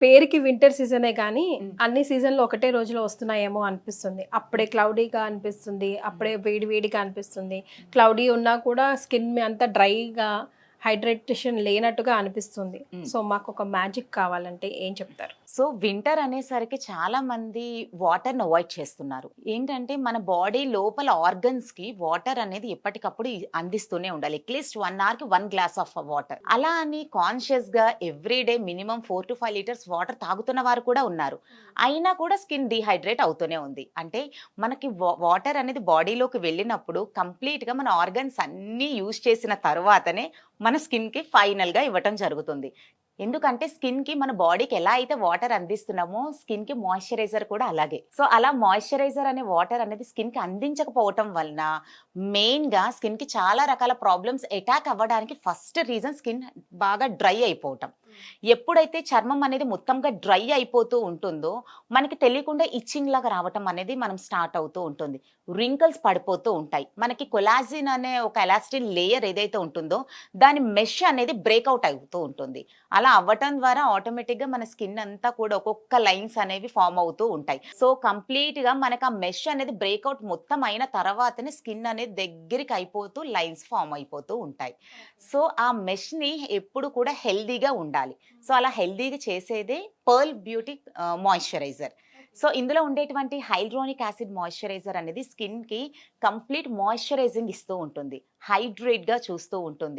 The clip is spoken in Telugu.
పేరుకి వింటర్ సీజనే కానీ హ్మ్. అన్ని సీజన్‌లు ఒకటే రోజులో వస్తున్నాయేమో అనిపిస్తుంది. అప్పుడే క్లౌడీగా అనిపిస్తుంది. అప్పుడే వేడి వేడిగా అనిపిస్తుంది. క్లౌడీ ఉన్నా కూడా స్కిన్ అంతా డ్రైగా, హైడ్రేటేషన్ లేనట్టుగా అనిపిస్తుంది. హ్మ్. సో, మాకొక మ్యాజిక్ కావాలంటే ఏం చెప్తారు? సో, వింటర్ అనేసరికి చాలా మంది వాటర్‌ని అవాయిడ్ చేస్తున్నారు. ఏంటంటే మన బాడీ లోపల ఆర్గన్స్‌కి వాటర్ అనేది ఎప్పటికప్పుడు అందిస్తూనే ఉండాలి. అట్‌లీస్ట్ 1 అవర్‌కి 1 గ్లాస్ ఆఫ్ వాటర్. అలా అని కాన్షియస్‌గా every day minimum 4-5 litres water తాగుతున్న వారు కూడా ఉన్నారు. అయినా కూడా స్కిన్ డీహైడ్రేట్ అవుతూనే ఉంది. అంటే మనకి వాటర్ అనేది బాడీలోకి వెళ్ళినప్పుడు కంప్లీట్‌గా మన ఆర్గన్స్ అన్నీ యూజ్ చేసిన తర్వాతనే మన స్కిన్‌కి ఫైనల్‌గా ఇవ్వటం జరుగుతుంది. ఎందుకంటే స్కిన్‌కి మన బాడీకి ఎలా అయితే వాటర్ అందిస్తున్నామో స్కిన్‌కి మాయిశ్చరైజర్ కూడా అలాగే. సో, అలా మాయిశ్చరైజర్ అనే వాటర్ అనేది స్కిన్‌కి అందించకపోవటం వలన మెయిన్‌గా స్కిన్‌కి చాలా రకాల ప్రాబ్లమ్స్ అటాక్ అవ్వడానికి ఫస్ట్ రీజన్ స్కిన్ బాగా డ్రై అయిపోవటం. ఎప్పుడైతే చర్మం అనేది మొత్తంగా డ్రై అయిపోతూ ఉంటుందో మనకి తెలియకుండా ఇచ్చింగ్ లాగా రావటం అనేది మనం స్టార్ట్ అవుతూ ఉంటుంది. రింకిల్స్ పడిపోతూ ఉంటాయి. మనకి కొలాజిన్ అనే ఒక ఎలాస్టిన్ లేయర్ ఏదైతే ఉంటుందో దాని మెష్ అనేది బ్రేక్‌ఔట్ అవుతూ ఉంటుంది. అలా అవ్వటం ద్వారా ఆటోమేటిక్‌గా మన స్కిన్ అంతా కూడా ఒక్కొక్క లైన్స్ అనేవి ఫార్మ్ అవుతూ ఉంటాయి. సో, కంప్లీట్‌గా మనకు ఆ మెష్ అనేది బ్రేక్‌ఔట్ మొత్తం అయిన తర్వాతనే స్కిన్ అనేది దగ్గరికి అయిపోతూ లైన్స్ ఫార్మ్ అయిపోతూ ఉంటాయి. సో, ఆ మెష్‌ని ఎప్పుడు కూడా హెల్తీగా ఉండాలి. సో, అలా హెల్తీగా చేసేదే పర్ల్ బ్యూటీ మాయిశ్చరైజర్. సో, ఇందులో ఉండేటువంటి హైల్యూరోనిక్ యాసిడ్ మాయిశ్చరైజర్ అనేది స్కిన్‌కి కంప్లీట్ మాయిశ్చరైజింగ్ ఇస్తూ ఉంటుంది. హైడ్రేట్‌గా చూస్తూ ఉంటుంది.